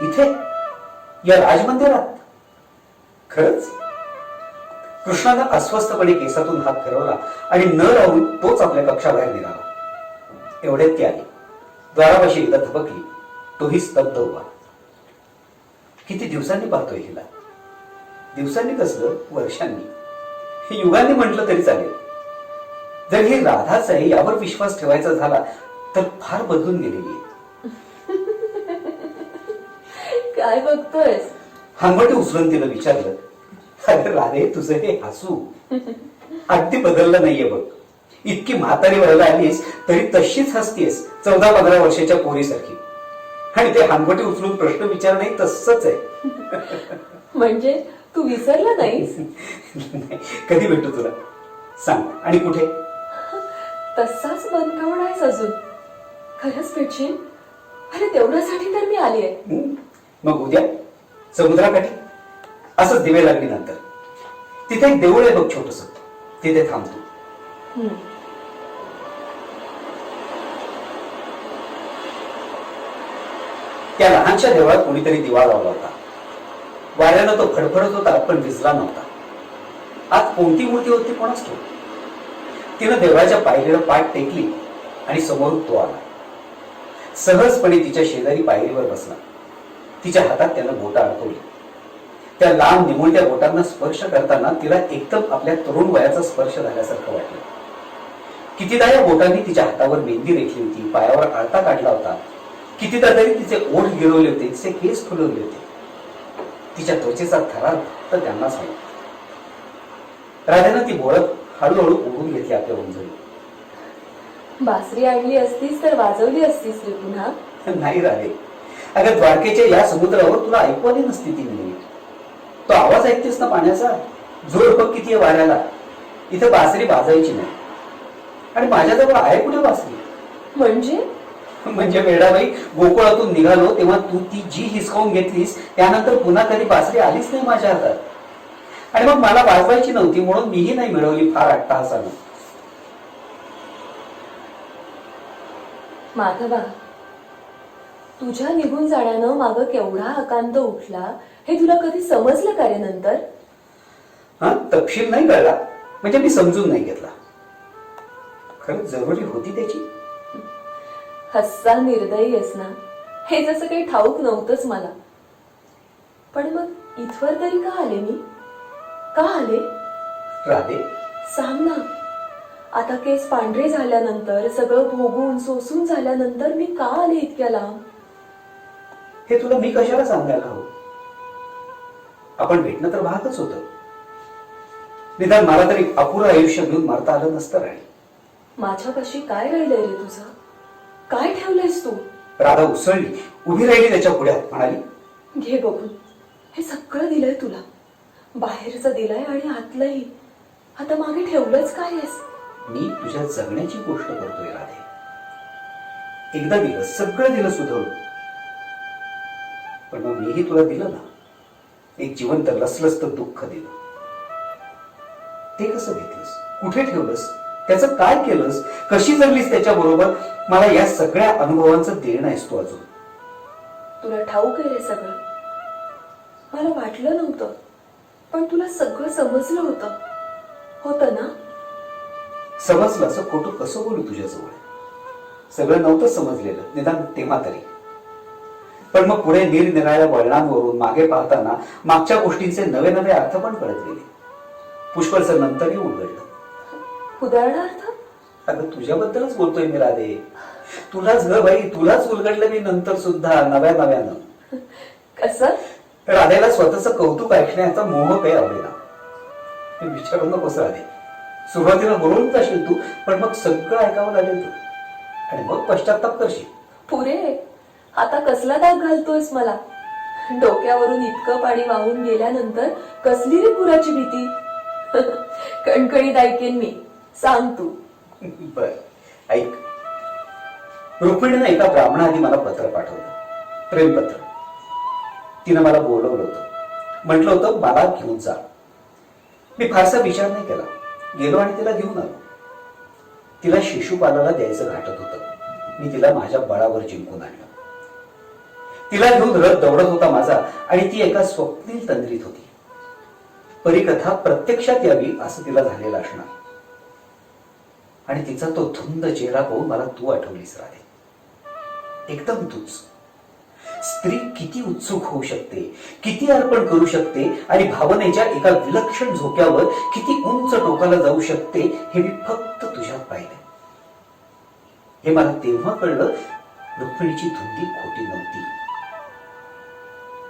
इथे या राजमंदिरात? खरंच? कृष्णानं अस्वस्थपणे केसातून हात फिरवला आणि न राहून तोच आपल्या कक्षाबाहेर निघाला. एवढ्यात ती आली. द्वारापाशी एकदा धबकली. तोही स्तब्ध उभा. किती दिवसांनी पाहतोय हिला. दिवसांनी कसलं, वर्षांनी, युगांनी म्हटलं तरी चालेल. जर ही राधाच आहे यावर विश्वास ठेवायचा झाला तर फार बदलून गेलेली आहे. काय बघतोयस? हांगवटे उचलून तिनं विचारलं, अरे राधे, तुझं हे हसू अगदी बदललं नाहीये बघ. इतकी म्हातारी व्हायला आलीस तरी तशीच हसतीयस 14-15 वर्षाच्या पोरीसारखी. आणि ते हांगवटे उचलून प्रश्न विचारणं तसंच आहे. म्हणजे तू विसरला नाहीस? कधी भेटू तुला सांग, आणि कुठे? तसाच बनकावून आहेस अजून. खरंच भेटशील? अरे तेवढ्यासाठी तर मी आली आहे. मग उद्या समुद्राकाठी असंच दिवे लागली नंतर. तिथे एक देऊळ आहे बघ छोटस, तिथे थांबतो. त्या लहानशा देवळात कोणीतरी दिवा लावला होता. वाऱ्यानं तो फडफडत होता पण विजला नव्हता. आत कोणती मूर्ती होती कोणाच ठाऊक. तिनं देवळाच्या पायरीला पाठ टेकली आणि समोरून तो आला. सहजपणे तिच्या शेजारी पायरीवर बसला. तिच्या हातात त्यानं बोटं अडकवली. त्या लांब निमुळत्या बोटांना स्पर्श करताना तिला एकदम आपल्या तरुण वयाचा स्पर्श झाल्यासारखं वाटलं. कितीदा या बोटांनी तिच्या हातावर मेहंदी रेखली होती, पायावर आळता काढला होता. कितीदा तरी तिचे ओठ गिळवले होते, तिचे केस फुलवले होते. तिच्या त्वचेचा थरार तर त्यांनाच माहित. राधेनं ती बोळत हळूहळू ओढून घेतली आपल्या उंजळी. बासरी आणली असतीस तर वाजवली असतीस रे पुन्हा. नाही राधे, अगं द्वारकेच्या या समुद्रावर तुला ऐकू आली नसती ती मिनिट. तो आवाज ऐकतेस ना पाण्याचा, जोर बघ किती आहे वाऱ्याला. इथं बासरी वाजायची नाही. आणि माझ्याजवळ आहे कुठे बासरी? म्हणजे वेडाबाई, गोकुळातून निघालो तेव्हा तू ती जी हिसकावून घेतलीस त्यानंतर पुन्हा कधी बासरी आलीच नाही माझ्या हातात. आणि मग मला वाजवायची नव्हती म्हणून मीही नाही मिळवली फार अट्टहासानं. माधवा, तुझ्या निघून जाण्यानं माग केवढा आकांत उठला हे तुला कधी समजलं का रे नंतर? हा, तपशील नाही कळला म्हणजे मी समजून नाही घेतला. खरंच जरुरी होती त्याची. हस्सा निर्दयी आहेस ना, हे जसं काही ठाऊक नव्हतंच मला. पण मग इथवर तरी का आले मी? का आले? राधे, सांग ना. आता केस पांढरे झाल्यानंतर, सगळं भोगून सोसून झाल्यानंतर मी का आले इतक्या लांब? हे तुला मी कशाला सांगायला हवं? आपण भेटणं तर भागच होतं. निदान मला तरी अपुरं आयुष्य घेऊन मरता आलं नसतं राणी. माझ्यापाशी काय राहिलंय रे तुझं? काय ठेवलंयस तू? राधा उसळली, उभी राहिली त्याच्या पुढ्यात, म्हणाली, घे बघून. हे सगळं दिलंय तुला. बाहेरचं दिलंय आणि आतलंही. आता मागे ठेवलंच काय आहेस? मी तुझ्या जगण्याची गोष्ट करतोय राधे. एकदा दिलं, सगळं दिलं सुधरून. पण मग मीही तुला दिलं ना, एक जिवंत लसलसत दुःख दिलं. ते कसं घेतलंस? कुठे ठेवलंस? त्याचं काय केलंस? कशी जगलीस त्याच्या बरोबर? मला या सगळ्या अनुभवांचं देणं आहेस तू अजून. तुला ठाऊक आहे हे सगळं? मला वाटलं नव्हतं, पण तुला सगळं समजलं होतं ना? समजलं असं खोटं कसं बोलू तुझ्याजवळ? सगळं नव्हतं समजलेलं, निदान तेव्हा तरी. पण मग पुढे निरनिराळ्या वळणांवरून मागे पाहताना मागच्या गोष्टींचे नवे नवे अर्थ पण कळत गेले. पुष्कळचं नंतरही उलगडलं. उदाहरणार्थ? अगं तुझ्याबद्दलच बोलतोय मी राधे. तुलाच ग बाई, तुलाच उलगडलं मी नंतर सुद्धा नव्यानं. कसं? राधेला स्वतःचं कौतुक ऐकण्याचा मोह काही आवडेना. हे विचारू नकोस राधे. सुरुवातीला बोलून जाशील तू, पण मग सगळं ऐकावं लागेल तू आणि मग पश्चाताप करशील. पुरे, आता कसला दाग घालतोयस मला? डोक्यावरून इतकं पाणी वाहून गेल्यानंतर कसली रे पुराची भीती? कणकणीत ऐकेन मी. सांग तू. बर, ऐक. रुक्मिणीनं एका ब्राह्मणाआधी मला पत्र पाठवलं, प्रेमपत्र. तिनं मला बोलवलं होतं, म्हटलं होतं मला घेऊन जा. मी फारसा विचार नाही केला, गेलो आणि तिला घेऊन आलो. तिला शिशुपालाला द्यायचं घाटत होतं. मी तिला माझ्या बळावर जिंकून आणलं. तिला घेऊन रथ दौडत होता माझा आणि ती एका स्वप्नील तंद्रीत होती. परीकथा प्रत्यक्षात यावी असं तिला झालेलं असणार. आणि तिचा तो धुंद चेहरा पाहून मला तू आठवलीस राधे. एकदम तूच. स्त्री किती उत्सुक होऊ शकते, किती अर्पण करू शकते आणि भावनेच्या एका विलक्षण झोक्यावर किती उंच टोकाला जाऊ शकते हे मी फक्त तुझ्यात पाहिले. हे मला तेव्हा कळलं रुक्मिणीची धुंदी खोटी नव्हती.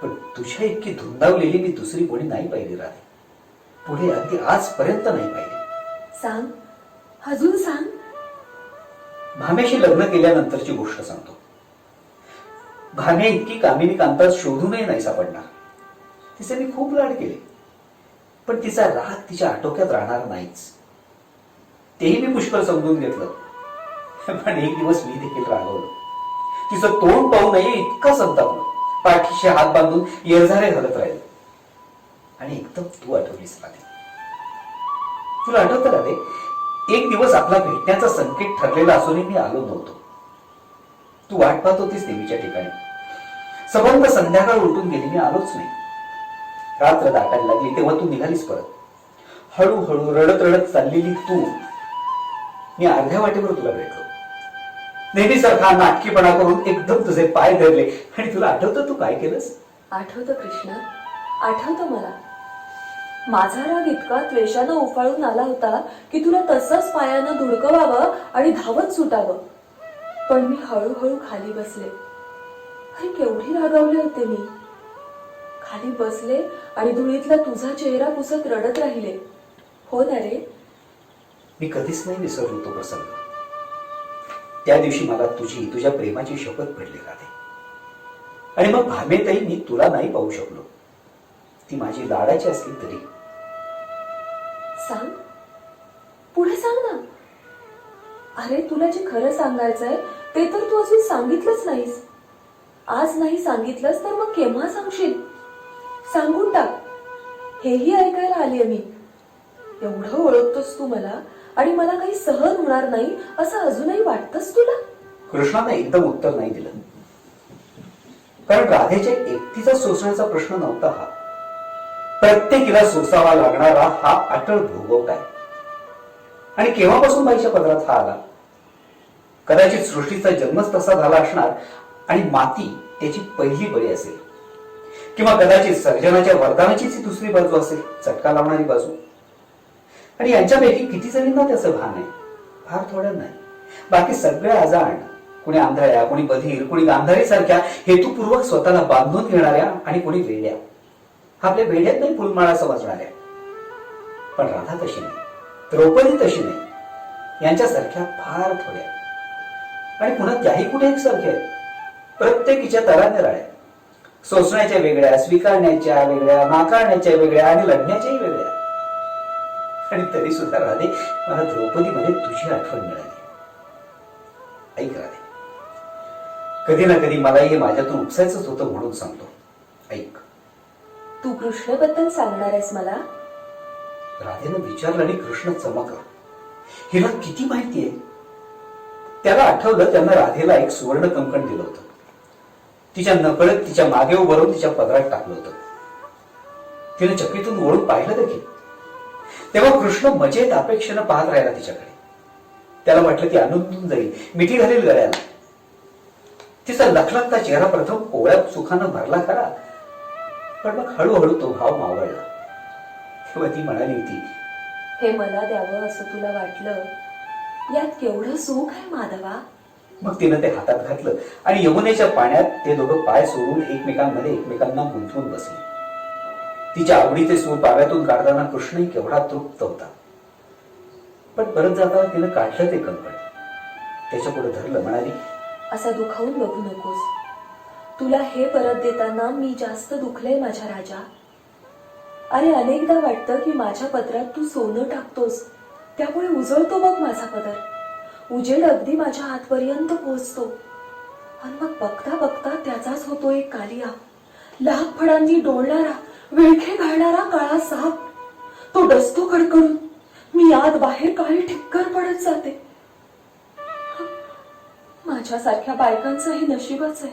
पण तुझ्या इतकी धुंदावलेली मी दुसरी कोणी नाही पाहिली राधे. पुढे अगदी आजपर्यंत नाही पाहिली. सांग, अजून सांग. भाम्याशी लग्न केल्यानंतरची गोष्ट सांगतो. भाम्या इतकी कामिनी कांतात शोधूनही नाही सापडणार. तिचे मी खूप लाड केले, पण तिचा राग तिच्या आटोक्यात राहणार नाहीच. तेही मी पुष्कळ समजून घेतलं. पण एक दिवस मी देखील रागवलं. तिचं तोंड पाहू नये इतका संतापलं. पाठीशी हात बांधून येरझारे घालत राहिले. आणि एकदम तू आठवलीस राधे. तुला आठवतं राधे, एक दिवस आपला भेटण्याचा संकेत ठरलेला असूनही मी आलो नव्हतो. तू वाट पाहत होतीस देवीच्या ठिकाणी. सबंध संध्याकाळ उलटून गेली, मी आलोच नाही. रात्र दाटायला लागली तेव्हा तू निघालीस परत. हळूहळू रडत रडत चाललेली तू. मी अर्ध्या वाटेवर तुला भेटलो. नेहमीसारखा नाटकीपणा करून एकदम तुझे पाय धरले. आणि तुला आठवतं तू काय केलंस? आठवतं कृष्णा, आठवतं मला. माझा राग इतका त्वेषानं उफाळून आला होता की तुला तसंच पायानं धुडकवावं आणि धावत सुटावं. पण मी हळूहळू खाली बसले. अरे केवढी रागावले होते मी. खाली बसले आणि धुळीतला तुझा चेहरा पुसत रडत राहिले. हो ना रे. मी कधीच नाही विसरलो तो प्रसंग. त्या दिवशी मला तुझ्या प्रेमाची शपथ पडली राधे. आणि मग भामेतही मी तुला नाही पाहू शकलो. ती माझी लाडाची असली तरी. सांग, पुढे सांग ना. अरे तुला जे खरं सांगायचंय ते तर तू अजून सांगितलंच नाहीस. आज नाही सांगितलंस तर मग केव्हा सांगशील? सांगून टाक. हेही ऐकायला आलीये मी. एवढं ओळखतोस तू मला आणि मला काही सहन होणार नाही असं अजूनही वाटतंस तुला? कृष्णाने एकदम उत्तर नाही दिलं. कारण राधेच्या एकटीचा सोसण्याचा प्रश्न नव्हता हा. प्रत्येकीला सोसावा लागणारा हा अटळ भोगवट आहे. आणि केव्हापासून बाईच्या पदरात हा आला? कदाचित सृष्टीचा जन्मच तसा झाला असणार आणि माती त्याची पहिली बळी असेल. किंवा कदाचित सर्जनाच्या वरदानाचीच ही दुसरी बाजू असेल, चटका लावणारी बाजू. आणि यांच्यापैकी किती जणींना त्याचं भान आहे? फार थोड्या नाही. बाकी सगळे अजाण, कुणी आंधळ्या, कुणी बधीर, कुणी गांधारी सारख्या हेतुपूर्वक स्वतःला बांधून घेणाऱ्या आणि कुणी वेड्या. आपल्या वेड्यात नाही फुलमाळा समजणाऱ्या. पण राधा तशी नाही, द्रौपदी तशी नाही. यांच्यासारख्या फार थोड्या. आणि पुन्हा त्याही कुठे एकसारख्या आहेत. प्रत्येकीच्या तरा निराळ्या. सोसण्याच्या वेगळ्या, स्वीकारण्याच्या वेगळ्या, नाकारण्याच्या वेगळ्या आणि लढण्याच्याही वेगळ्या. आणि तरी सुद्धा राधे मला द्रौपदीमध्ये तुझी आठवण मिळाली. ऐक राधे, कधी ना कधी मलाही हे माझ्यातून उपसायचंच होतं म्हणून सांगतो. ऐक. तू कृष्णबद्दल सांगणार आहेस मला? राधेनं विचारलं आणि कृष्ण चमकला. हिला किती माहितीये? त्याला आठवलं त्यानं राधेला एक सुवर्ण कंकण दिलं होतं. तिच्या नकळत तिच्या मागे उभारून तिच्या पदरात टाकलं होतं. तिने चक्रीतून वळून पाहिलं देखील. तेव्हा कृष्ण मजेत अपेक्षेनं पाहत राहिला तिच्याकडे. त्याला वाटलं ती आनंदून जाईल, मिठी घालेल गळ्याला. तिचा लखलखता चेहरा प्रथम कोवळ्या सुखानं भरला खरा, पण मग हळूहळू तो भाव मावळला. तेव्हा ती म्हणाली होती, हे मला द्यावं असं तुला वाटलं? यात केवढं सुख आहे माधवा. मग तिनं ते हातात घातलं आणि यमुनेच्या पाण्यात ते दोघं पाय सोडून एकमेकांना गुंतवून बसले. तिच्या आवडीचे सूर पाव्यातून काढताना कृष्णही केवढा तृप्त होता. पण परत जाताना तिनं काढलं ते कंकण, त्याच्या पुढे धरलं. म्हणाली, असा दुखावून बघू नकोस. तुला हे परत देताना मी जास्त दुखले माझ्या राजा. अरे अनेकदा वाटतं की माझ्या पदरात तू सोनं टाकतोस, त्यामुळे उजळतो बघ माझा पदर. उजेड अगदी माझ्या आतपर्यंत पोहोचतो आणि मग बघता बघता त्याचाच होतो एक कालिया, लाख फडांनी डोळणारा, विळखे घालणारा काळा साप. तो डसतो कडकडून. मी आत बाहेर काळी ठिक्कर पडत जाते. माझ्यासारख्या बायकांचं हे नशीबच आहे.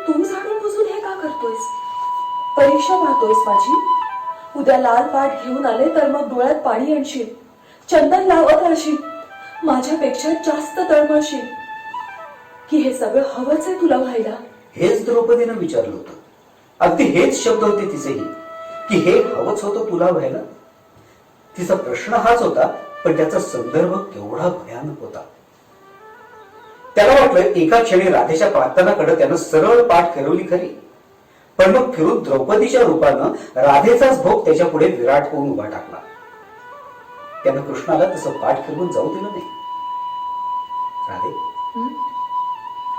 तू जाणून बुजून हे का करतोयस? परीक्षा पाहतोयस माझी? उद्या लाल पाठ घेऊन आले तर मग डोळ्यात पाणी आणशील, चंदन लावत राहशील, माझ्यापेक्षा जास्त तळमळशील. की हे सगळं हवंच आहे तुला व्हायला? हेच द्रौपदीनं विचारलं होतं. अगदी हेच शब्द होते तिचेही, की हे हवंच होतं तुला व्हायला. तिचा प्रश्न हाच होता, पण त्याचा संदर्भ केवढा भयानक होता. त्याला वाटलं एका क्षणी राधेच्या प्रार्थनाकडे त्यानं सरळ पाठ फिरवली खरी, पण मग फिरून द्रौपदीच्या रूपानं राधेचाच भोग त्याच्या पुढे विराट होऊन उभा टाकला. त्यानं कृष्णाला तसं पाठ फिरवून जाऊ दिलं नाही. राधे,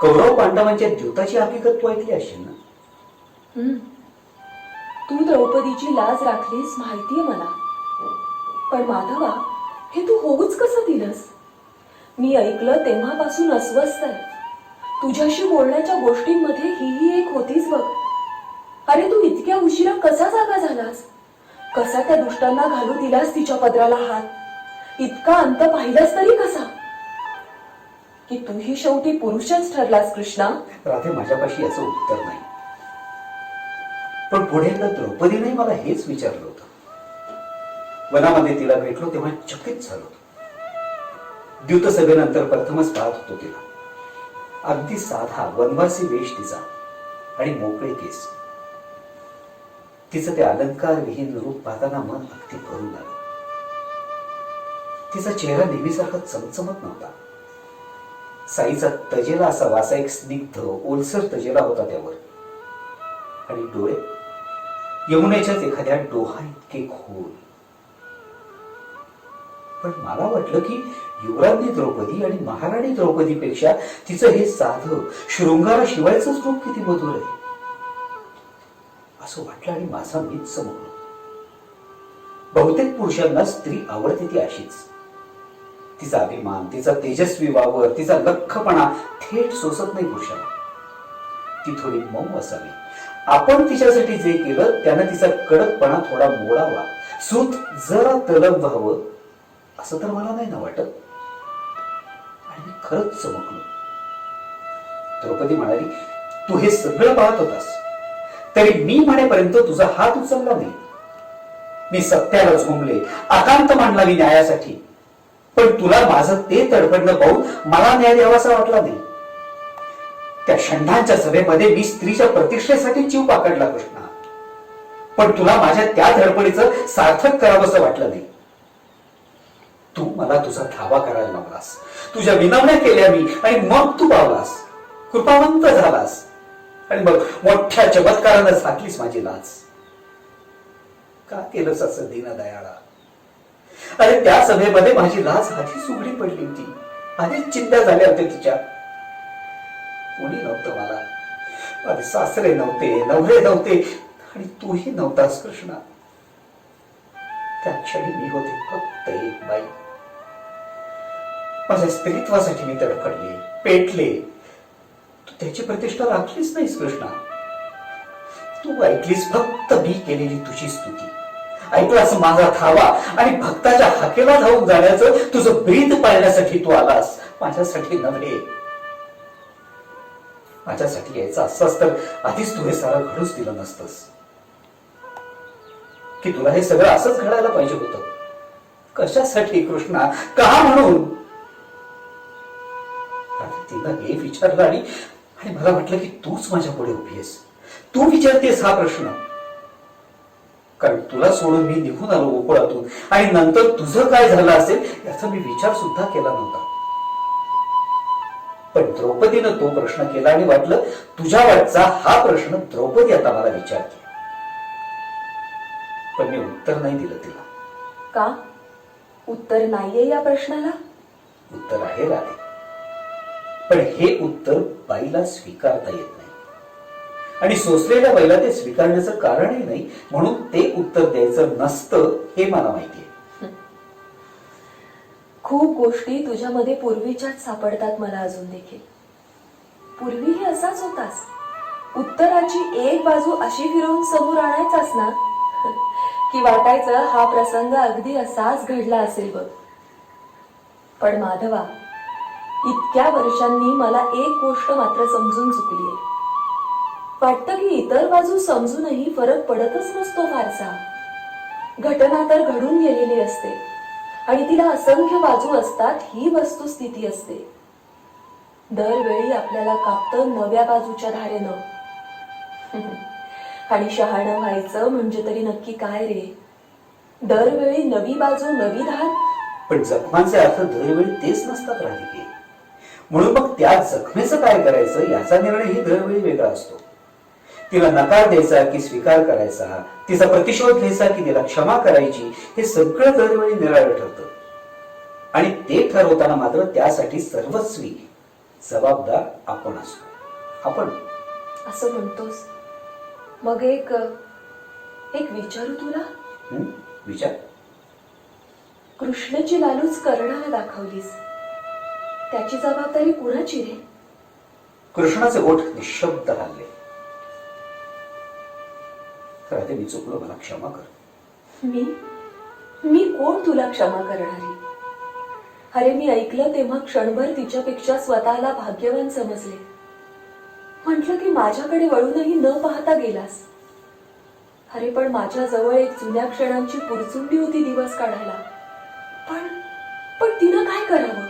कौरव पांडवांच्या द्यूताची हकीकत तू ऐकली असेल ना? तू द्रौपदीची लाज राखलीस माहितीये मला, पण माधवा हे तू होऊच कसं दिलंस? मी ऐकलं तेव्हापासून अस्वस्थ आहे. तुझ्याशी बोलण्याच्या गोष्टींमध्ये ही एक होतीच बघ. अरे तू इतक्या उशिरा कसा जागा झालास? कसा त्या दुष्टांना घालू दिलास तिच्या पदराला हात? इतका अंत पाहिलास तरी कसा? की तूही शेवटी पुरुषच ठरलास कृष्णा. राधे, माझ्यापाशी याचं उत्तर नाही, पण पुढे एकदा द्रौपदीने मला हेच विचारलं होतं. वनामध्ये तिला भेटलो तेव्हा चकित झालो. द्यूत सभेनंतर प्रथमच पाहत होतो तिला. अगदी साधा वनवासी वेश तिचा आणि मोकळे केस. तिचं ते अलंकार विहीन रूप पाहताना मन अगदी भरून आलं. तिचा चेहरा नेहमीसारखा चमचमत नव्हता. साईचा तजेला असावा असा एक स्निग्ध ओलसर तजेला होता त्यावर. आणि डोळे यमुनेच्याच एखाद्या डोहा इतके खोल. पण मला वाटलं की युवराज्ञी द्रौपदी आणि महाराणी द्रौपदीपेक्षा तिचं हे साधं शृंगाराशिवायचंच रूप किती मधुर आहे असं वाटलं आणि माझा मीच समजलो. बहुतेक पुरुषांना स्त्री आवडते ती अशीच. तिचा अभिमान, तिचा तेजस्वी वावर, तिचा लख्खपणा थेट सोसत नाही पुरुषाला. ती थोडी मऊ असावी. आपण तिच्यासाठी जे केलं त्यानं तिचा कडकपणा थोडा मोडावा, सूत जरा तलब व्हावं असं तर मला नाही ना वाटत. आणि मी खरंच चमकलो. द्रौपदी म्हणाली, तू हे सगळं पाहत होतास तरी मी म्हणेपर्यंत तुझा हात उचलला नाही. मी सत्याला झोंबले, आकांत मांडला मी न्यायासाठी, पण तुला माझं ते तडफडणं पाहून मला न्याय द्यावासा वाटला नाही. त्या षंडांच्या सभेमध्ये मी स्त्रीच्या प्रतिष्ठेसाठी जीव पाकडला कृष्णा, पण तुला माझ्या त्या धडपडीचं सार्थक करावंसं वाटलं नाही. तू मला तुझा धावा करायला लावलास, तुझ्या विनवण्या केल्या मी, आणि मग तू पावलास, कृपावंत झालास, आणि मग मोठ्या चमत्कारानं झाकलीस माझी लाज. का केलंस असं दीनदयाळा? अरे त्या सभेमध्ये माझी लाज आधीच उघडी पडली होती, आधीच चिंता झाल्या होत्या तिच्या. कोणी नव्हतं मला, माझे सासरे नव्हते, नवरे नव्हते, आणि तूही नव्हतास कृष्णा. त्या क्षणी मी होते फक्त एक बाई. माझ्या स्त्रीत्वासाठी मी तडफडले, पेटले. तू त्याची प्रतिष्ठा राखलीच नाहीस कृष्णा. तू ऐकलीस फक्त मी केलेली तुझी स्तुती, ऐकलास माझा धावा, आणि भक्ताच्या हाकेला धावून जाण्याचं तुझं ब्रीद पाळण्यासाठी तू आलास, माझ्यासाठी नव्हे. माझ्यासाठी यायचं असतास तर आधीच तू हे सारं घडूच दिलं नसतंस. की तुला हे सगळं असंच घडायला पाहिजे होतं. कशासाठी कृष्णा? का म्हणून? तिनं हे विचारलं आणि मला वाटलं की तूच माझ्या पुढे उभी आहेस, तू विचारतेस हा प्रश्न. कारण तुला सोडून मी निघून आलो गोकुळातून, आणि नंतर तुझं काय झालं असेल याचा मी विचार सुद्धा केला नव्हता. पण द्रौपदीनं तो प्रश्न केला आणि वाटलं तुझ्या वाटचा हा प्रश्न द्रौपदी आता मला विचारते. पण मी उत्तर नाही दिलं तिला. का? उत्तर नाहीये या प्रश्नाला? उत्तर आहे राधे, पण हे उत्तर बाईला स्वीकारता येत नाही, आणि सोसलेल्या बाईला ते स्वीकारण्याचं कारणही नाही, म्हणून ते उत्तर द्यायचं नसतं हे मला माहितीये. खूप गोष्टी तुझ्यामध्ये पूर्वीच्याच सापडतात मला अजून देखील. पूर्वीही असाच होतास. उत्तराची एक बाजू अशी फिरवून समोर आणायचास ना, की वाटायचं हा प्रसंग अगदी असाच घडला असेल बघ. पण माधवा, इतक्या वर्षांनी मला एक गोष्ट मात्र समजून चुकलीये. वाटतं की इतर बाजू समजूनही फरक पडतच नसतो फारसा. घटना तर घडून गेलेली असते आणि तिला असंख्य बाजू असतात ही वस्तुस्थिती असते. दरवेळी आपल्याला कापतं नव्या बाजूच्या धारेनं. आणि शहाणं व्हायचं म्हणजे तरी नक्की काय रे? दरवेळी नवी बाजू नवी धार. पण जखमांचे अर्थ दरवेळी तेच नसतात राधिके. म्हणून मग त्या जखमेचं काय करायचं याचा निर्णयही दरवेळी वेगळा असतो. तिला नकार द्यायचा की स्वीकार करायचा, तिचा प्रतिशोध घ्यायचा की तिला क्षमा करायची, हे सगळं दरवेळी निराळं ठरतं. आणि ते ठरवताना मात्र त्यासाठी सर्वस्वी जबाबदार आपण असतो. आपण असं म्हणतोस. मग एक विचारू तुला. विचार. कृष्णाची लालूच कर्णाला दाखवलीस, त्याची जबाबदारी कुणाची रे? कृष्णाचे ओठ निशब्द हलले. राधे, मी चुकलो, मला क्षमा कर. मी कोण तुला क्षमा करणारी? अरे मी ऐकलं तेव्हा क्षणभर तिच्यापेक्षा स्वतःला भाग्यवान समजले. म्हटलं की माझ्याकडे वळूनही न पाहता गेलास. अरे पण माझ्या जवळ एक जुन्या क्षणांची पुरचुंडी होती दिवस काढायला. पण तिनं काय करावं?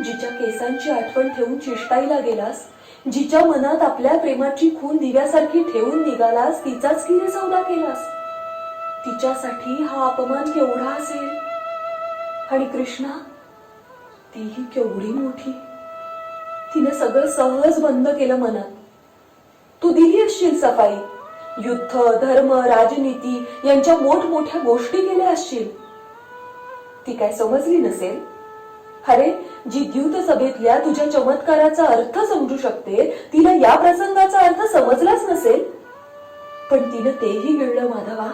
जिच्या केसांची आठवण ठेवून चिष्टाईला गेलास, जिच्या मनात आपल्या प्रेमाची खून दिव्यासारखी ठेवून निघालास, तिचाच की रे सौदा केलास. तिच्यासाठी हा अपमान केवढा असेल. आणि कृष्णा, तीही केवढी मोठी. तिने सगळं सहज बंद केलं मनात. तू दिली असशील सफाई, युद्ध, धर्म, राजनीती यांच्या मोठमोठ्या गोष्टी केल्या असशील. ती काय समजली नसेल? अरे जी द्यूत सभेतल्या तुझ्या चमत्काराचा अर्थ समजू शकते, तिला या प्रसंगाचा अर्थ समजलाच नसेल. पण तिनं तेही गिळलं माधवा.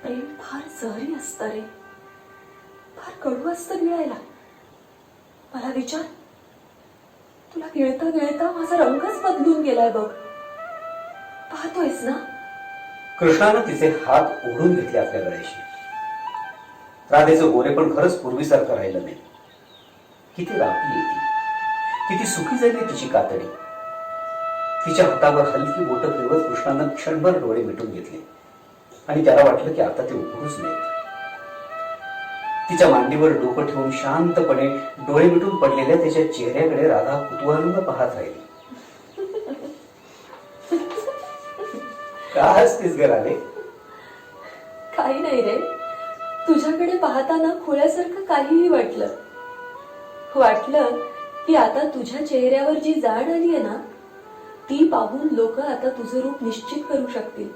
प्रेम फार जहरी असतं रे, फार कडू असतं गिळायला. मला विचार, तुला गिळता गिळता माझा रंगच बदलून गेलाय बघ. पाहतोयस ना? कृष्णानं तिचे हात ओढून घेतले आपल्या गळ्याशी. राधेचं गोरे पण खरंच पूर्वीसारखं राहिलं नाही. किती राबली ती, किती सुखी झाली तिची कातडी. तिच्या हातावर हलकी बोटं फिरवत कृष्णानं क्षणभर डोळे मिटून घेतले आणि त्याला वाटलं की आता ते उघडूच नाहीत. तिच्या मांडीवर डोकं ठेवून शांतपणे डोळे मिटून पडलेल्या त्याच्या चेहऱ्याकडे राधा कुतूहलानं पाहत राहिली. का हसतेस ग राधे? काही नाही रे, तुझ्याकडे पाहताना खुळ्यासारखं काहीही वाटलं की आता तुझ्या चेहऱ्यावर जी जाण आली आहे ना, ती पाहून लोक आता तुझं रूप निश्चित करू शकतील.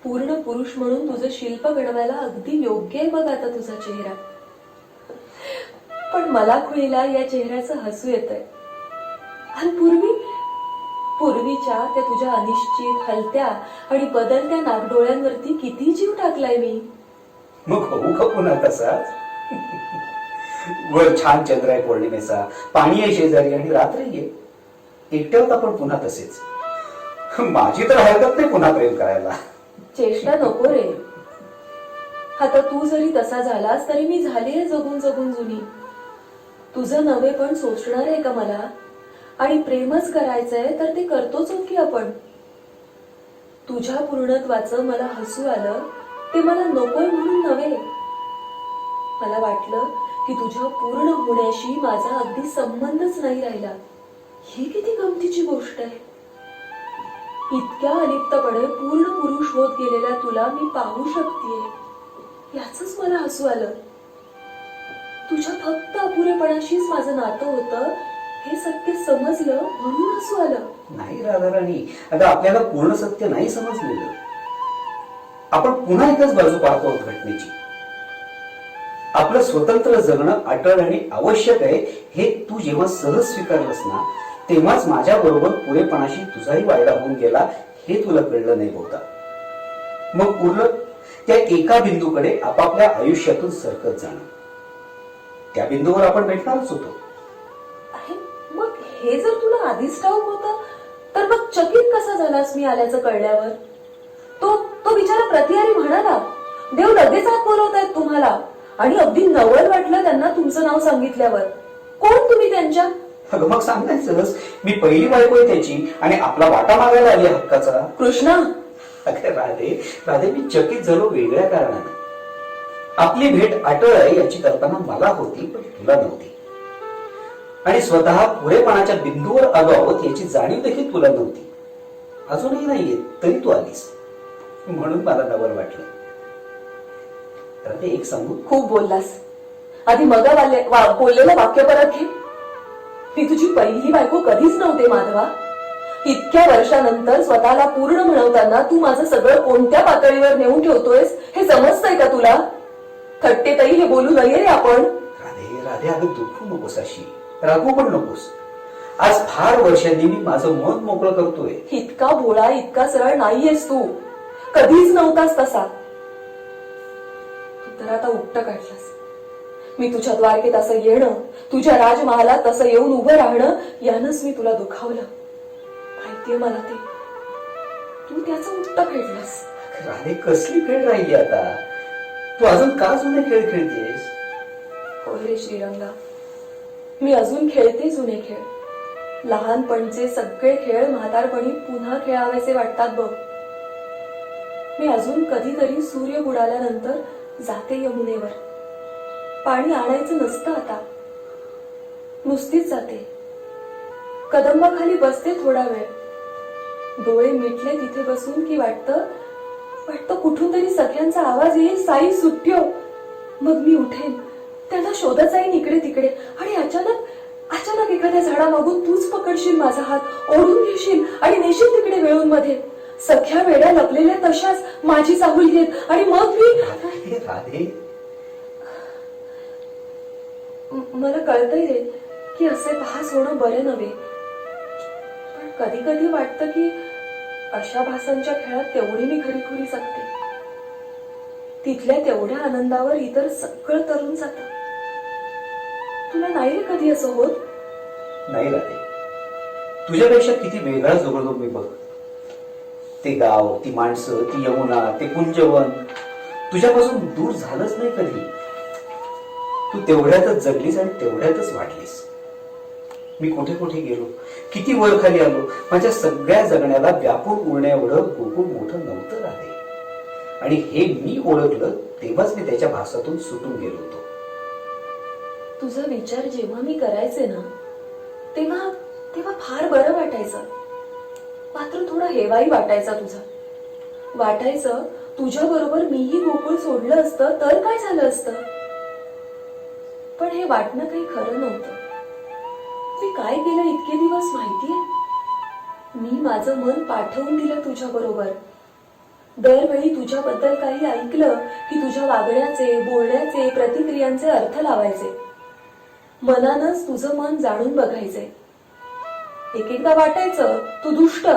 पूर्ण पुरुष म्हणून तुझं शिल्प घडवायला अगदी योग्य आहे बघ आता तुझा चेहरा. पण मला खुळीला या चेहऱ्याचं हसू येतंय. आणि पूर्वीच्या त्या तुझ्या अनिश्चित, हलत्या आणि बदलत्या नागडोळ्यांवरती किती जीव टाकलाय मी. मग होऊ का पुन्हा तसाच? वर छान चंद्र आहे पौर्णिमेचा, पाणी आहे शेजारी आणि रात्र आहे. एकटे होत आपण पुन्हा तसेच. माझी तर हरकत नाही पुन्हा प्रेम करायला. चेष्टा नको रे. आता तू जरी तसा झालास तरी मी झालीये जगून जगून जुनी. तुझं नवे पण सोचणार आहे का मला? आणि प्रेमच करायचंय तर ते करतोच की आपण. तुझ्या पूर्णत्वाचं मला हसू आलं ते मला नकोय म्हणून नव्हे. मला वाटलं की तुझ्या पूर्ण होण्याशी माझा अगदी संबंधच नाही राहिला. ही किती गमतीची गोष्ट आहे. इतक्या अलिप्तपणे पूर्ण पुरुष होत गेलेल्या तुला मी पाहू शकतेय, याचंच मला हसू आलं. तुझ्या फक्त अपुरेपणाशीच माझं नातं होतं हे सत्य समजलं म्हणून हसू आलं. नाही राधाराणी, अगं आपल्याला पूर्ण सत्य नाही समजलेलं. आपण पुन्हा एकच बाजू पाहतो आहोत घटनेची. आपलं स्वतंत्र जगणं अटळ आणि आवश्यक आहे हे तू जेव्हा सहज स्वीकारलंस ना, तेव्हाच माझ्या बरोबर पुरेपणाशी तुझाही वायदा होऊन गेला हे तुला कळलं नाही बहुधा. मग उरलं त्या एका बिंदूकडे आपापल्या आयुष्यातून सरकत जाणं. त्या बिंदूवर आपण भेटणारच होतो. मग हे जर तुला आधीच ठाऊक होतं तर मग चकित कसा झालास मी आल्याचं कळल्यावर? तो बिचारा प्रतिहारी म्हणाला, देव लगेच आत बोलवतायत तुम्हाला. आणि अगदी नवल वाटलं त्यांना तुमचं नाव सांगितल्यावर. कोण तुम्ही त्यांच्या? अगं मग सांगायचंच, मी पहिली बायको आहे त्याची आणि आपला वाटा मागायला आली हक्काचा. कृष्णा, अगं राधे राधे, मी चकित झालो वेगळ्या कारणाने. आपली भेट अटळ आहे याची कल्पना मला होती, पण तुला नव्हती. आणि स्वतः पुरेपणाच्या बिंदूवर आलो आहोत याची जाणीव देखील तुला नव्हती. अजूनही नाहीये, तरी तू आलीस म्हणून मला नवल वाटलं. राधे, एक सांगू? खूप बोललास. आधी बोललेलं वाक्य परत घे. ती तुझी पहिली बायको कधीच नव्हते माधवा. इतक्या वर्षानंतर स्वतःला पूर्ण म्हणवताना तू माझं सगळं कोणत्या पातळीवर नेऊन ठेवतोयस हे समजतंय का तुला? थट्टेतही हे बोलू नये रे आपण. राधे राधे, अगं दुःखू नकोस, अशी रागू पण नकोस. आज फार वर्षांनी मी माझं मन मोकळं करतोय. इतका भोळा, इतका सरळ नाहीयेस तू. कधीच नव्हतास तसा. तू तर आता उपट काढलास. मी तुझ्या द्वारकेत असं येणं, तुझ्या राजमहालात तसं येऊन उभं राहणं, यानंच मी तुला दुखावलं. माहितीये मला ते. तू त्याचं उपट फेडलास. राधे, कसली खेळ राहिली आता? तू अजून का जुने खेळ खेळतेस? होय रे श्रीरंगा, मी अजून खेळते जुने खेळ. लहानपणचे सगळे खेळ म्हातारपणी पुन्हा खेळावेसे वाटतात बघ. मी अजून कधीतरी सूर्य बुडाल्यानंतर जाते यमुनेवर. पाणी आणायचं नसतं आता. नुसतीच जाते. कदंबाखाली बसते थोडा वेळ. डोळे मिटले तिथे बसून की वाटतं कुठून तरी सख्यांचा आवाज येईल, साई सुट्ट्यो. मग मी उठेन, त्यांना शोधत जाईन इकडे तिकडे, आणि अचानक एखाद्या झाडामागून तूच पकडशील माझा हात, ओढून घेशील आणि नेशील तिकडे वेळूंमध्ये. सख्या वेड्या लपलेल्या तशाच माझी चाहूल घेत, आणि मग मी राधे, मला कळतंय रे की असे भास होणं बरे नव्हे. पण कधी कधी वाटतं की अशा भासांच्या खेळात तेवढी मी खरीखुरी जगते. तिथल्या तेवढ्या आनंदावर इतर सगळं तरुण जातं. तुला नाही रे कधी असं होत? नाही राधे, तुझ्यापेक्षा किती वेगळा जगलो मी बघ. ते गाव, ती माणसं, ती यमुना, ते कुंजवन तुझ्यापासून दूर झालंच नाही कधी. तू तेवढ्यातच जगलीस आणि तेवढ्यातच वाढलीस. मी कुठे कुठे गेलो, किती वर खाली आलो, माझ्या सगळ्या जगण्याला व्यापून उरण्या एवढं गोकुळ मोठं नव्हतं राधे. आणि हे मी ओळखलं तेव्हाच मी त्याच्या भासातून सुटून गेलो होतो. तुझा विचार जेव्हा मी करायचे ना, तेव्हा फार बरं वाटायचं. मात्र थोडा हेवाही वाटायचा तुझा. वाटायचं तुझ्या बरोबर मीही गोकुळ सोडलं असतं तर काय झालं असतं. पण हे वाटणं काही खरं नव्हतं. मी काय केलं इतके दिवस माहितीये? मी माझं मन पाठवून दिलं तुझ्या बरोबर. दरवेळी तुझ्याबद्दल काही ऐकलं की तुझ्या वागण्याचे, बोलण्याचे, प्रतिक्रियांचे अर्थ लावायचे. मनानच तुझं मन जाणून बघायचे. एकदा वाटायचं तू दुष्ट.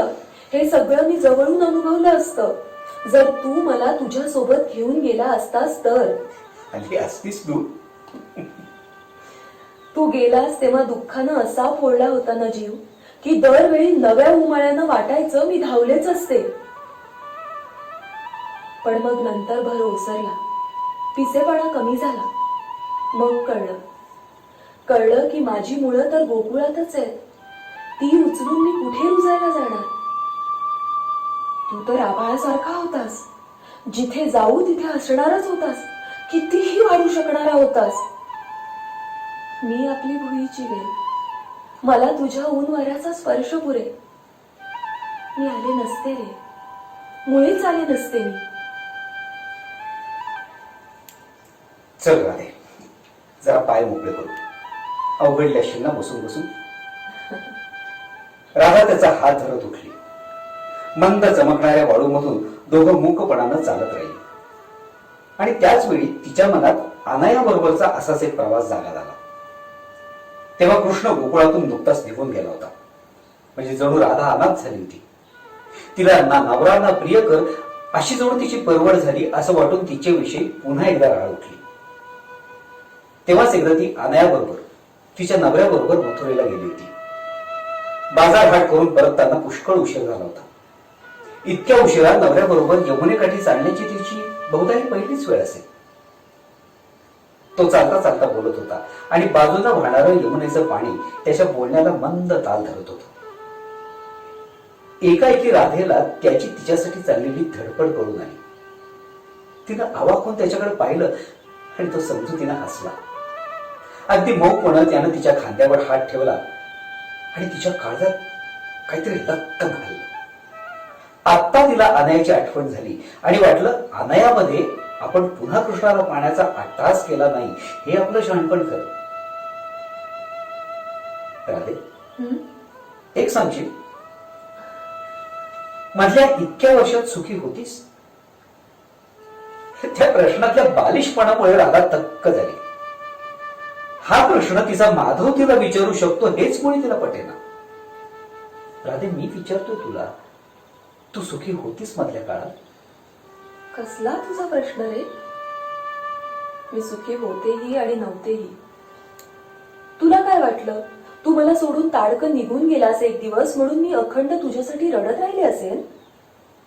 हे सगळं मी जवळून अनुभवलं असतं जर तू मला तुझ्या सोबत घेऊन गेला असतास तर. आणि असतीस तू. तू गेलास तेव्हा दुःखानं असा फोडला होता ना जीव की दरवेळी नव्या उमाळ्यानं वाटायचं मी धावलेच असते. पण मग नंतर भर ओसरला, पिसेपणा कमी झाला. मग कळलं की माझी मुळं तर गोकुळातच आहेत. ती उचलून मी कुठे रुजायला जाणार. तू तर आभाळासारखा होतास. जिथे जाऊ तिथे असणारच होतास. कितीही वाढू शकणारा होतास. मी आपली भुईची वेल. मला तुझ्या ऊन वाऱ्याचा स्पर्श पुरे. मी आले नसते रे, मुळीच आले नसते मी. चल राधे, जरा पाय मोकळे करू. अवघडले असशील ना बसून बसून. राधा त्याचा हात धरत उठली. मंद चमकणाऱ्या वाळूमधून दोघं मूकपणानं चालत राहिली. आणि त्याच वेळी तिच्या मनात अनायाबरोबरचा असाच एक प्रवास जागा झाला. तेव्हा कृष्ण गोकुळातून नुकताच निघून गेला होता. म्हणजे जणू राधा अनाथ झाली होती. तिला ना नवरा ना प्रियकर अशी जणू तिची परवड झाली असं वाटून तिच्याविषयी पुन्हा एकदा राळ उठली. तेव्हाच एकदा ती अनायाबरोबर तिच्या नवऱ्याबरोबर मथुरेला गेली होती. बाजारहाट करून परतताना पुष्कळ उशीर झाला होता. इतक्या उशिरा नवऱ्याबरोबर यमुनेकाठी चालण्याची तिची बहुधा ही पहिलीच वेळ असेल. तो चालता चालता बोलत होता आणि बाजूला वाहणारं यमुनेचं पाणी त्याच्या बोलण्याला मंद ताल धरत होतं. एकाएकी राधेला त्याची तिच्यासाठी चाललेली धडपड कळून आली. तिनं आवाकून त्याच्याकडे पाहिलं आणि तो समजुतीनं हसला. अगदी मौपणे त्यानं तिच्या खांद्यावर हात ठेवला आणि तिच्या काळजात काहीतरी लक्कन घाललं. आत्ता तिला अनयाची आठवण झाली आणि वाटलं अनयामध्ये आपण पुन्हा कृष्णाला पाण्याचा अट्टास केला नाही हे आपलं शहाणपण खरं. राधे, एक सांगशील, मधल्या इतक्या वर्षात सुखी होतीस? त्या प्रश्नातल्या बालिशपणामुळे राधा थक्क झाली. हा प्रश्न तिचा माधव तिला विचारू शकतो हेच मुळे तिला पटेना. राधे, मी विचारतोय तुला, तू सुखी होतीस मधल्या काळात? कसला तुझा प्रश्न रे? मी सुखी होतेही आणि नव्हतेही. तुला काय वाटलं, तू मला सोडून ताडकन निघून गेलास एक दिवस म्हणून मी अखंड तुझ्यासाठी रडत राहिले असेल,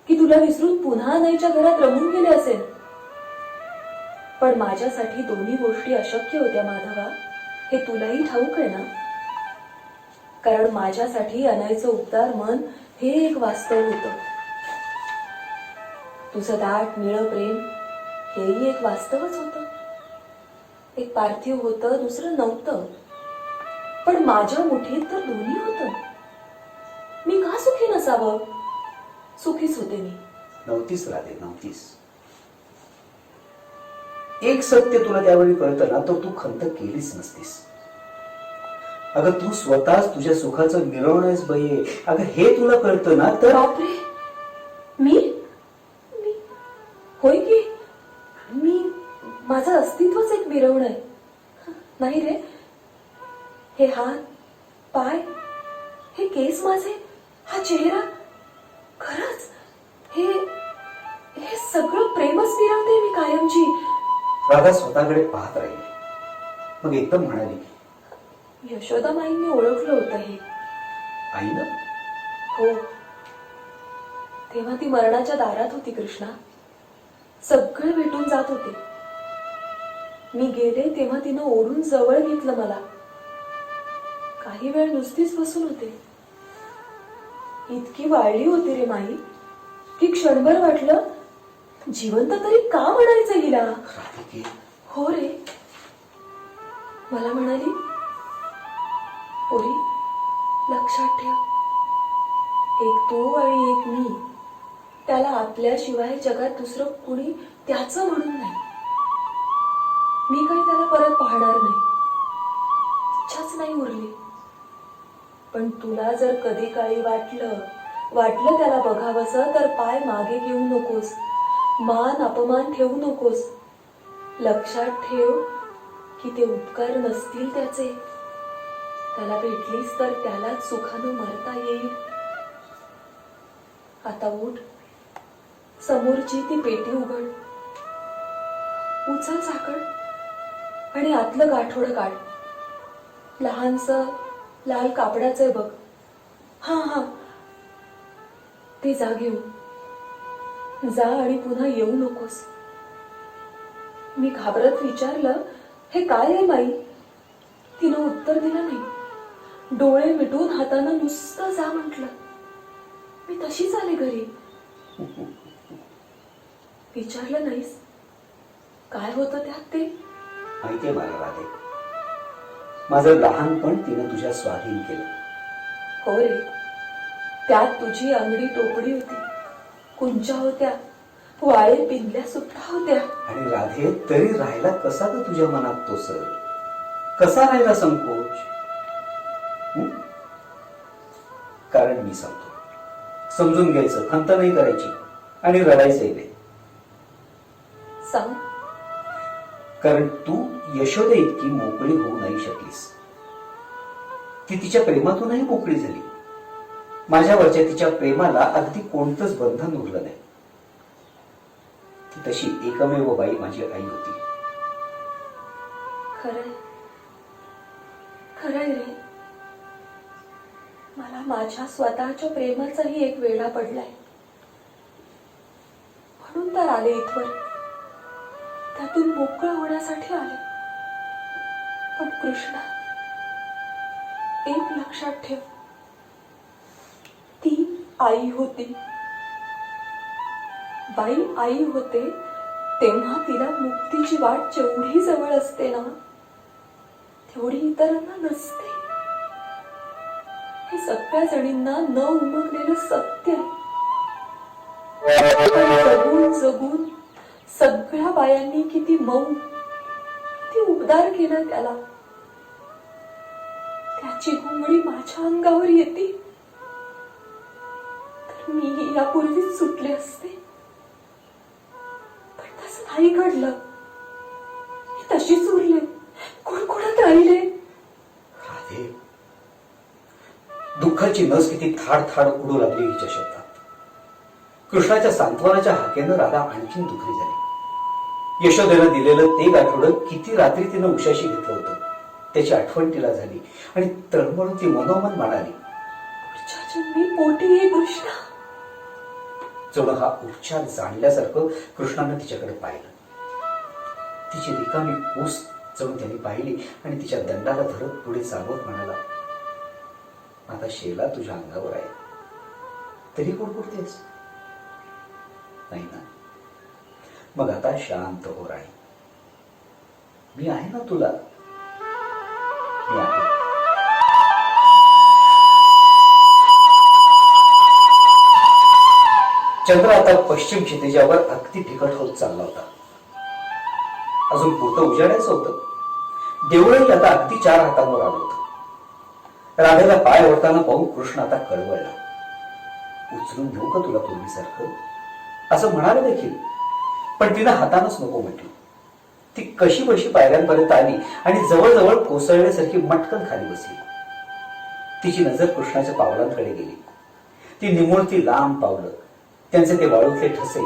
की तुला विसरून पुन्हा अनयच्या घरात रमून गेले असेल? पण माझ्यासाठी दोन्ही गोष्टी अशक्य होत्या माधवा, हे तुलाही ठाऊक आहे ना? कारण माझ्यासाठी अनयचं उबदार मन हे एक वास्तव होतं. तुझं दाट निळं प्रेम हेही एक वास्तवच होतं. एक पार्थिव होतं, दुसरं नव्हतं. पण माझ्या मुठीत तर दोन्ही होतं. मी का सुखी नसावं? सुखीच होते मी. नव्हतीस राधे, नव्हतीस. एक सत्य तुला त्यावेळी कळतं ना, तर तू खंत केलीच नसतीस. अगं, तू स्वतःच तुझ्या सुखाचं मिरवणेस बये. अगं, हे तुला कळतं ना तर. बापरे, मी मी होय की मी माझं अस्तित्वच एक मिरवण आहे. नाही रे, हे हात पाय, हे केस माझे, हा चेहरा, खरंच हे हे सगळं प्रेमच मिरवते मी कायमची. राधा स्वतःकडे पाहत राहिली. मग एकदम म्हणाली, यशोदामाईंनी ओळखलं होतं हे. आई ना? हो, तेव्हा ती मरणाच्या दारात होती कृष्णा. सगळे भेटून जात होते. मी गेले तेव्हा तिनं ओढून जवळ घेतलं मला. काही वेळ नुसतीच बसून होते. इतकी वाळली होती रे माई की क्षणभर वाटलं जिवंत तरी का म्हणायचं हिला. राधिके, हो रे. मला म्हणाली, पोरी लक्षात ठेव, एक तू आणि एक मी, त्याला आपल्याशिवाय जगात दुसरं कुणी त्याचं म्हणून नाही. मी काही त्याला परत पाहणार नाही, इच्छाच नाही उरली. पण तुला जर कधी काळी वाटलं त्याला बघावंसं तर पाय मागे घेऊ नकोस, मान अपमान ठेवू नकोस. लक्षात ठेव की ते उपकार नसतील त्याचे. त्याला भेटलीस तर त्यालाच सुखानं मरता येईल. आता उठ, समोरची ती पेटी उघड, उचल साखळ आणि आतलं गाठोडं काढ. लहानसं लाल कापडाचं बघ. हा, ते जा घेऊ. जा आणि पुन्हा येऊ नकोस. मी घाबरत विचारलं, हे काय आहे बाई? तिनं उत्तर दिलं नाही. डोळे मिटून हातानं नुसतं जा म्हटलं. मी तशीच आले घरी. विचारलं नाहीस काय होतं त्यात ते? माहितीये मला राधे, माझं लहानपण तिनं तुझ्या स्वाधीन केलं. हो रे, त्यात तुझी अंगडी टोपडी होती, कुंच्या होत्या, वाळे पिंगल्या सुद्धा होत्या. आणि राधे, तरी राहिला कसा ग तुझ्या मनात तो सर? कसा राहिला संकोच? कारण मी सांगतो, समजून घ्यायचं, खंत नाही करायची आणि रडायचंही नाही. सांग. कारण तू यशोदे इतकी मोकळी होऊ नाही शकलीस. ती तिच्या प्रेमातूनही मोकळी झाली. माझ्यावरच्या तिच्या प्रेमाला अगदी कोणतंच बंधन उरलं नाही. ती तशी एकमेव बाई माझी आई होती. खरंय, खरंय रे. मला माझ्या स्वतःच्या प्रेमाचाही एक वेढा पडलाय. म्हणून तर आले इथवर. त्यातून मोकळं होण्यासाठी आले. पण कृष्णा, एक लक्षात ठेव, ती आई होती. बाई आई होते तेव्हा तिला मुक्तीची वाट जेवढी जवळ असते ना, तेवढी इतरांना नसते. हे सगळ्या जणींना न उमगलेलं सत्य आहे. पण जगून जगून सगळ्या बायांनी किती मऊ, किती उबदार केला त्याला. त्याची घुंगडी माझ्या अंगावर येते तर मीही यापूर्वीच सुटले असते. पण तसं नाही घडलं. मी तशीच उरले, कुडकुडत राहिले. राधे, दुःखाची नस किती थाड थाड उडू लागली हिच्या शब्दात. कृष्णाच्या सांत्वनाच्या हाकेनं राधा आणखीन दुखरी झाली. यशोदेनं दिलेलं ते गाठोडं किती रात्री तिनं उशाशी घेतलं होतं त्याची आठवण तिला झाली आणि तळमळून ती मनोमन म्हणाली, पुढच्या जन्मी पोटी ये कृष्णा. जणू हा उपचार जाणल्यासारखं कृष्णानं तिच्याकडे पाहिलं. तिची रिकामी ऊस जणू त्यांनी पाहिली आणि तिच्या दंडाला धरत पुढे चालवत म्हणाला, आता शेला तुझ्या अंगावर आहे, तरी कुडकुडतेस? नाही ना? मग आता शांत हो राणी. मी आहे ना तुला. मी आहे. चंद्र आता पश्चिम क्षितिजावर अगदी फिकट होत चालला होता. अजून पुरतं उजाडायचं होतं. देवळही आता अगदी 4 हातांवर आलं होतं. राधेला पाय ओढताना पाहून कृष्ण आता कळवळला. उचलून घेऊ का तुला पूर्वीसारखं असं म्हणाले देखील, पण तिनं हातानच नको म्हटली. ती कशी बशी पायऱ्यांपर्यंत आली आणि जवळजवळ कोसळल्यासारखी मटकन खाली बसली. तिची नजर कृष्णाच्या पावलांकडे गेली. ती निमुळती लांब पावलं, त्यांचे ते वाळूतले ठसे.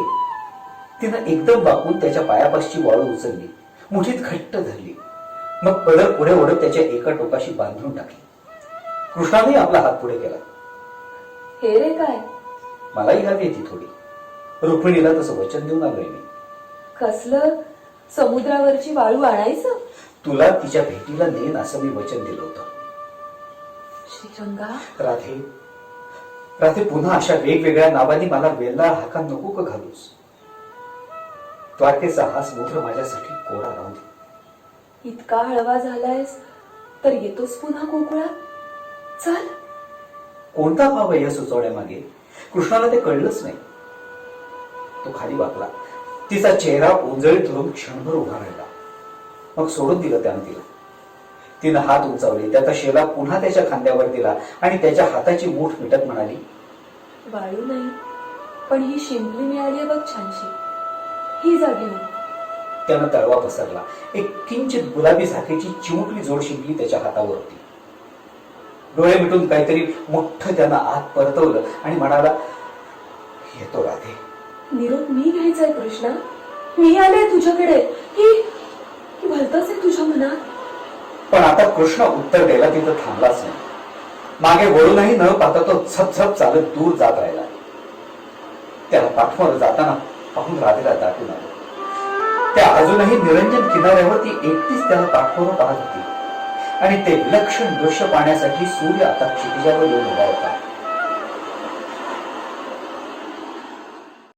तिनं एकदम वाकून त्याच्या पायापासची वाळू उचलली, मुठीत घट्ट धरली. मग पदर पुढे ओढत त्याच्या एका टोकाशी बांधून टाकली. कृष्णाने आपला हात पुढे केला. हे रे काय? मलाही हवी ती थोडी. रुक्मिणीला तसं वचन देऊन आलोय मी. कसलं? समुद्रावरची वाळू आणायचं? तुला तिच्या भेटीला नेन असं मी वचन दिलं होतं. श्रीरंगा, राधे, राधे, पुन्हा अशा वेगवेगळ्या नावांनी मला वेल्ला हाका नको का घालूस. द्वारकेचा हा समुद्र माझ्यासाठी कोरा राहू दे. इतका हळवा झालायस तर येतोस पुन्हा कोकणात? चल. कोणता भाव आहे या सुचवण्यामागे? कृष्णाला ते कळलंच नाही. तो खाली वाकला. तिचा चेहरा ओंजळीत धरून क्षणभर उभा राहिला. मग सोडून दिलं त्यानं तिला. तिनं हात उंचावले, त्याचा शेला पुन्हा त्याच्या खांद्यावर दिला आणि त्याच्या हाताची मूठ मिटत म्हणाली, वाळू नाही, पण ही शिंपली मिळाली बघ छानशी, ही जागी हो. त्यानं तळवा पसरला. एक किंचित गुलाबी झाकेची चिमुकली जोड शिंपली त्याच्या हातावर होती. डोळे मिटून काहीतरी मोठं त्यानं आत परतवलं आणि म्हणाला, येतो राधे. निरोप मी घ्यायचाय कृष्णा. मी आले तुझ्याकडे. ही भलतंच आहे तुझ्या मनात. पण आता कृष्ण उत्तर द्यायला तिथं थांबलाच नाही. मागे वळूनही न पाहता तो झपझप चालत दूर जात राहिला. त्याला पाठवर जाताना पाहून राधेला दाटून आलं. त्या अजूनही निरंजन किनाऱ्यावर ती एकटीच त्याला पाठवर पाहत होती आणि ते विलक्षण दृश्य पाहण्यासाठी सूर्य आता क्षितिजावर येऊन उभा होता.